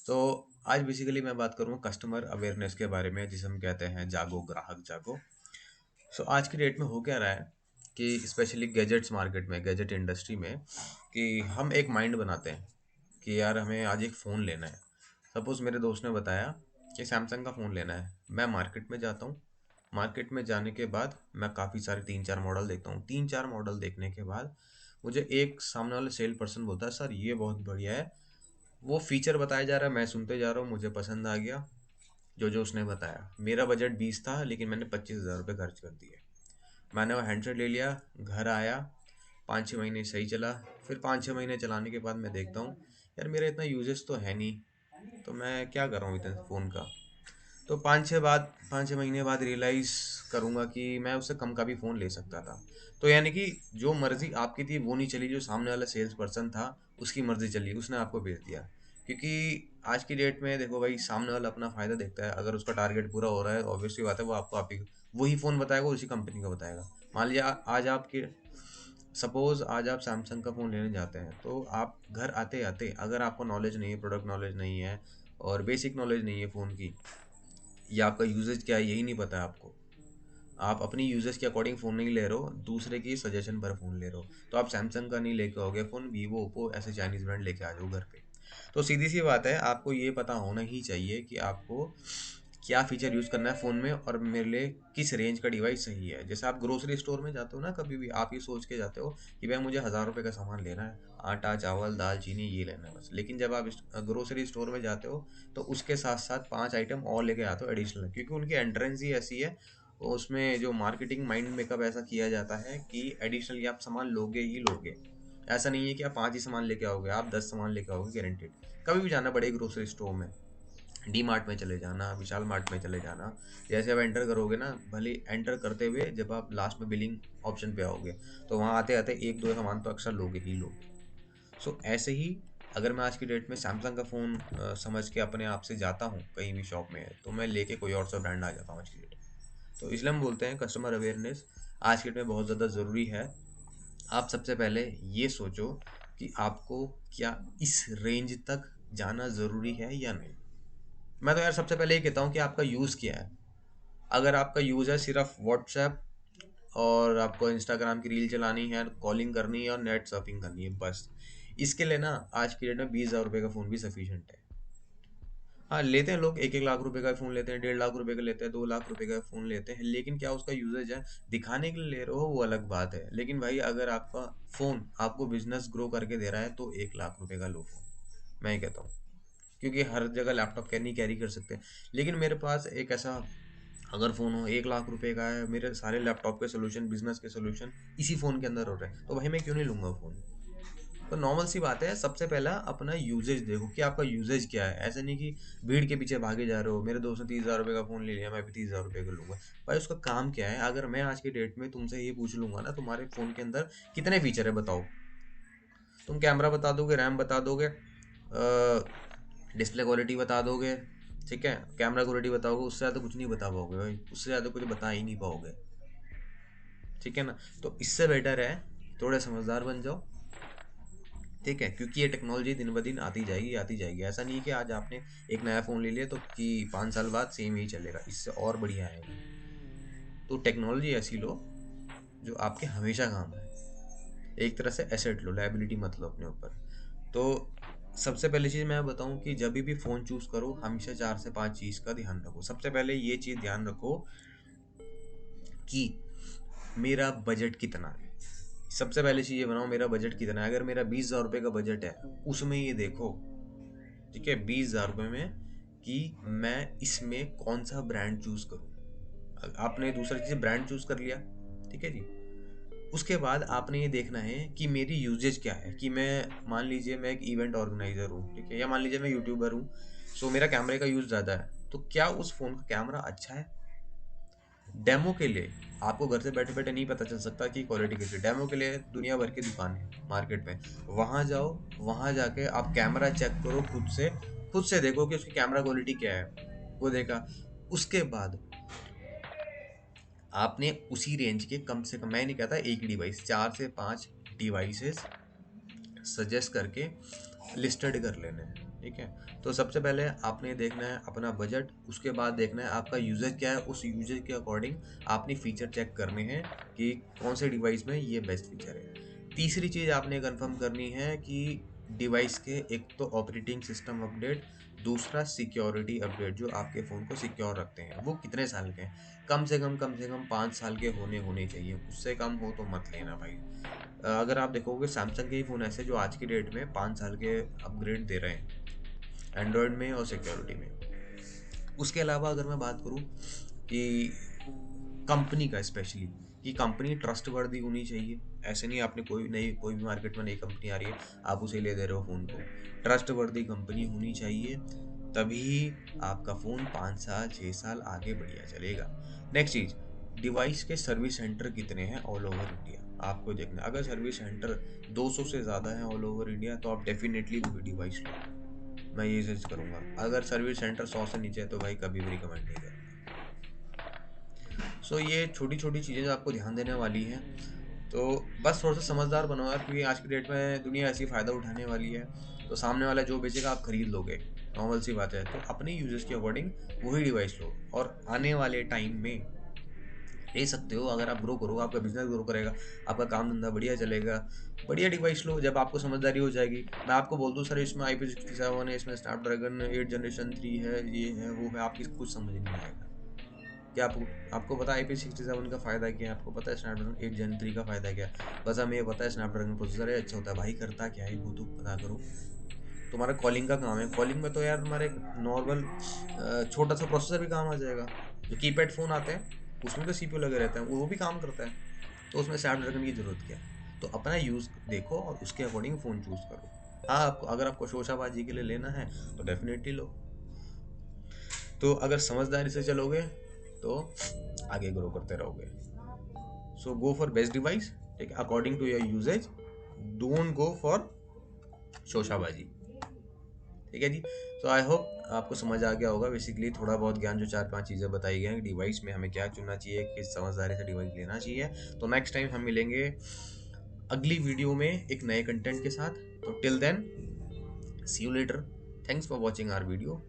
तो आज बेसिकली मैं बात करूँगा कस्टमर अवेयरनेस के बारे में, जिसे हम कहते हैं जागो ग्राहक जागो। आज की डेट में हो क्या रहा है कि स्पेशली गैजेट्स मार्केट में, गैजेट इंडस्ट्री में, कि हम एक माइंड बनाते हैं कि यार हमें आज एक फ़ोन लेना है। सपोज़ मेरे दोस्त ने बताया कि सैमसंग का फ़ोन लेना है। मैं मार्केट में जाता हूँ। मार्केट में जाने के बाद मैं काफ़ी सारे 3-4 मॉडल देखता हूँ। 3-4 मॉडल देखने के बाद मुझे एक सामने वाला सेल पर्सन बोलता है, सर ये बहुत बढ़िया है। वो फीचर बताया जा रहा है, मैं सुनते जा रहा हूँ, मुझे पसंद आ गया जो जो उसने बताया। मेरा बजट 20 था, लेकिन मैंने 25,000 रुपये खर्च कर दिए। मैंने वो हैंडसेट ले लिया, घर आया, 5-6 महीने सही चला। फिर 5-6 महीने चलाने के बाद मैं देखता हूँ यार मेरा इतना यूजेस तो है नहीं, तो मैं क्या कर रहा हूँ इतने फ़ोन का। तो 5-6 महीने बाद रियलाइज़ करूँगा कि मैं उससे कम का भी फ़ोन ले सकता था। तो यानी कि जो मर्ज़ी आपकी थी वो नहीं चली, जो सामने वाला सेल्स पर्सन था उसकी मर्ज़ी चली, उसने आपको बेच दिया। क्योंकि आज की डेट में देखो भाई, सामने वाला अपना फ़ायदा देखता है। अगर उसका टारगेट पूरा हो रहा है, ऑब्वियस सी बात है वो आपको आप ही वही फ़ोन बताएगा, उसी कंपनी का बताएगा। मान लीजिए आज आपके सपोज़ आज आप सैमसंग का फ़ोन लेने जाते हैं, तो आप घर आते-आते अगर आपको नॉलेज नहीं है, प्रोडक्ट नॉलेज नहीं है और बेसिक नॉलेज नहीं है फ़ोन की, या आपका यूसेज क्या है यही नहीं पता है आपको, आप अपनी यूजेस के अकॉर्डिंग फ़ोन नहीं ले रहे हो, दूसरे की सजेशन पर फ़ोन ले रहे हो, तो आप सैमसंग का नहीं लेके आओगे फ़ोन, वीवो, ओप्पो ऐसे चाइनीज़ ब्रांड लेके आ जाओ घर पे। तो सीधी सी बात है, आपको ये पता होना ही चाहिए कि आपको क्या फ़ीचर यूज़ करना है फ़ोन में और मेरे लिए किस रेंज का डिवाइस सही है। जैसे आप ग्रोसरी स्टोर में जाते हो ना, कभी भी आप ये सोच के जाते हो कि भाई मुझे 1000 रुपये का सामान लेना है, आटा, चावल, दाल, चीनी ये लेना है बस। लेकिन जब आप ग्रोसरी स्टोर में जाते हो तो उसके साथ-साथ 5 आइटम और लेके आते हो एडिशनल, क्योंकि उनकी एंट्रेंस ही ऐसी है। उसमें जो मार्केटिंग माइंड मेकअप ऐसा किया जाता है कि एडिशनली आप सामान लोगे ही लोगे। ऐसा नहीं है कि आप 5 ही सामान लेके आओगे, आप 10 सामान लेके आओगे गारंटीड। कभी भी जाना बड़े ग्रोसरी स्टोर में, डी मार्ट में चले जाना, विशाल मार्ट में चले जाना, जैसे आप एंटर करोगे ना, भले एंटर करते हुए जब आप लास्ट में बिलिंग ऑप्शन पे आओगे, तो वहाँ आते-आते 1-2 सामान तो अक्सर लोगे ही लोगे। ऐसे ही अगर मैं आज की डेट में सैमसंग का फ़ोन समझ के अपने आप से जाता हूँ कहीं भी शॉप में, तो मैं लेके कोई और सा ब्रांड आ जाता हूँ आज की डेट में। तो इसलिए हम बोलते हैं कस्टमर अवेयरनेस आज की डेट में बहुत ज़्यादा ज़रूरी है। आप सबसे पहले ये सोचो कि आपको क्या इस रेंज तक जाना ज़रूरी है या नहीं। मैं तो यार सबसे पहले ये कहता हूँ कि आपका यूज़ क्या है। अगर आपका यूज़ है सिर्फ व्हाट्सएप और आपको इंस्टाग्राम की रील चलानी है, कॉलिंग करनी है और नेट सर्फिंग करनी है बस, इसके लिए ना आज की डेट में 20,000 रुपये का फ़ोन भी सफिशिएंट है। हाँ, लेते हैं लोग 1-1 लाख रुपए का फ़ोन लेते हैं, 1.5 लाख रुपए का लेते हैं, 2 लाख रुपए का फ़ोन लेते हैं, लेकिन क्या उसका यूजेज है? दिखाने के लिए ले रहे हो वो अलग बात है। लेकिन भाई अगर आपका फ़ोन आपको बिजनेस ग्रो करके दे रहा है तो 1 लाख रुपए का लो फ़ोन, मैं ये कहता हूँ। क्योंकि हर जगह लैपटॉप नहीं कैरी कर सकते। लेकिन मेरे पास एक ऐसा अगर फ़ोन हो 1 लाख रुपए का है, मेरे सारे लैपटॉप के सोल्यूशन, बिजनेस के सोल्यूशन इसी फ़ोन के अंदर हो रहे हैं, तो भाई मैं क्यों नहीं लूँगा फ़ोन। तो नॉर्मल सी बात है, सबसे पहला अपना यूजेज देखो कि आपका यूजेज क्या है। ऐसे नहीं कि भीड़ के पीछे भागे जा रहे हो, मेरे दोस्त ने 30,000 रुपये का फ़ोन ले लिया, मैं भी 30,000 रुपये का लूँगा। भाई उसका काम क्या है? अगर मैं आज की डेट में तुमसे ये पूछ लूँगा ना, तुम्हारे फ़ोन के अंदर कितने फीचर है बताओ। तुम कैमरा बता दोगे, रैम बता दोगे, डिस्प्ले क्वालिटी बता दोगे, ठीक है, कैमरा क्वालिटी बताओगे, उससे ज़्यादा कुछ नहीं बता पाओगे भाई, उससे ज़्यादा कुछ बता ही नहीं पाओगे। ठीक है ना? तो इससे बेटर है थोड़े समझदार बन जाओ। ठीक है, क्योंकि ये टेक्नोलॉजी दिन ब दिन आती जाएगी आती जाएगी। ऐसा नहीं है कि आज आपने एक नया फ़ोन ले लिया तो कि 5 साल बाद सेम ही चलेगा, इससे और बढ़िया आएगा। तो टेक्नोलॉजी ऐसी लो जो आपके हमेशा काम आए। एक तरह से एसेट लो, लायबिलिटी मत लो अपने ऊपर। तो सबसे पहली चीज़ मैं बताऊं कि जब भी फ़ोन चूज़ करो, हमेशा 4 से 5 चीज़ का ध्यान रखो। सबसे पहले ये चीज़ ध्यान रखो कि मेरा बजट कितना है। सबसे पहले चीज़ ये बनाओ, मेरा बजट कितना है। अगर मेरा 20,000 रुपये का बजट है, उसमें ये देखो, ठीक है, 20,000 रुपये में, कि मैं इसमें कौन सा ब्रांड चूज़ करूँ। आपने दूसरा चीज़ ब्रांड चूज़ कर लिया, ठीक है जी। उसके बाद आपने ये देखना है कि मेरी यूजेज क्या है। कि मैं मान लीजिए मैं एक इवेंट ऑर्गेनाइजर हूँ, ठीक है, या मान लीजिए मैं यूट्यूबर हूँ, सो मेरा कैमरे का यूज़ ज़्यादा है, तो क्या उस फ़ोन का कैमरा अच्छा है। डेमो के लिए आपको घर से बैठे बैठे नहीं पता चल सकता कि क्वालिटी कैसी है। डेमो के लिए दुनिया भर की दुकान है मार्केट में, वहाँ जाओ, वहाँ जाके आप कैमरा चेक करो खुद से देखो कि उसकी कैमरा क्वालिटी क्या है, वो देखा। उसके बाद आपने उसी रेंज के कम से कम, मैं नहीं कहता एक डिवाइस, 4 से 5 डिवाइसेस सजेस्ट करके लिस्टेड कर लेने हैं। ठीक है। तो सबसे पहले आपने देखना है अपना बजट, उसके बाद देखना है आपका यूजेज क्या है, उस यूजेज के अकॉर्डिंग आपने फीचर चेक करने हैं कि कौन से डिवाइस में ये बेस्ट फीचर है। तीसरी चीज़ आपने कंफर्म करनी है कि डिवाइस के एक तो ऑपरेटिंग सिस्टम अपडेट, दूसरा सिक्योरिटी अपडेट जो आपके फ़ोन को सिक्योर रखते हैं वो कितने साल के हैं। कम से कम 5 साल के होने होने चाहिए, उससे कम हो तो मत लेना भाई। अगर आप देखोगे सैमसंग के ही फ़ोन ऐसे जो आज की डेट में 5 साल के अपग्रेड दे रहे हैं एंड्रॉयड में और सिक्योरिटी में। उसके अलावा अगर मैं बात करूं कि कंपनी का स्पेशली, कि कंपनी ट्रस्टवर्दी होनी चाहिए। ऐसे नहीं आपने कोई भी मार्केट में नई कंपनी आ रही है आप उसे ले दे रहे हो फ़ोन को। ट्रस्टवर्दी कंपनी होनी चाहिए, तभी आपका फ़ोन 5 साल 6 साल आगे बढ़िया चलेगा। नेक्स्ट चीज़, डिवाइस के सर्विस सेंटर कितने हैं ऑल ओवर इंडिया आपको देखना है। अगर सर्विस सेंटर 200 से ज़्यादा है ऑल ओवर इंडिया तो आप डेफिनेटली वो डिवाइस लो, मैं ये सजेस्ट करूंगा। अगर सर्विस सेंटर 100 से नीचे है तो भाई कभी भी रिकमेंड नहीं करूंगा। सो ये छोटी छोटी चीज़ें जो आपको ध्यान देने वाली हैं, तो बस थोड़ा सा समझदार बनो यार, क्योंकि आज की डेट में दुनिया ऐसी फ़ायदा उठाने वाली है। तो सामने वाला जो बेचेगा आप खरीद लोगे, नॉर्मल सी बात है। तो अपने यूजर्स के अकॉर्डिंग वही डिवाइस लो, और आने वाले टाइम में ले सकते हो। अगर आप ग्रो करोगे आपका बिजनेस ग्रो करेगा, आपका काम धंधा बढ़िया चलेगा, बढ़िया डिवाइस लो। जब आपको समझदारी हो जाएगी, मैं आपको बोल दूँ सर इसमें IP67 है, इसमें स्नैपड्रैगन 8 जनरेशन 3 है, ये है वो है, आपकी कुछ समझ नहीं आएगा। क्या आपको आपको पता है IP67 का फ़ायदा क्या है? आपको पता है स्नैपड्रैगन 8 Gen 3 का फ़ायदा क्या है? बस हमें ये पता है स्नैपड्रैगन प्रोसेसर है, अच्छा होता है। भाई करता क्या है वो तो पता करो। तुम्हारा कॉलिंग का काम है, कॉलिंग में तो यार तुम्हारे नॉर्मल छोटा सा प्रोसेसर भी काम आ जाएगा। जो कीपैड फ़ोन आते हैं उसमें तो CPU लगे रहते हैं, वो भी काम करता है। तो उसमें स्नैपड्रैगन की ज़रूरत क्या है? तो अपना यूज़ देखो और उसके अकॉर्डिंग फ़ोन चूज़ करो। हाँ, आपको अगर आपको शोशाबाजी के लिए लेना है तो डेफिनेटली लो। तो अगर समझदारी से चलोगे तो आगे ग्रो करते रहोगे। So go for best device, ठीक है, according to your usage. Don't go for शोशाबाजी, ठीक है जी। सो आई होप आपको समझ आ गया होगा। बेसिकली थोड़ा बहुत ज्ञान, जो 4-5 चीज़ें बताई गई हैं डिवाइस में हमें क्या चुनना चाहिए, किस समझदारी से डिवाइस लेना चाहिए। तो नेक्स्ट टाइम हम मिलेंगे अगली वीडियो में एक नए कंटेंट के साथ। तो till then see you later, thanks for watching our video.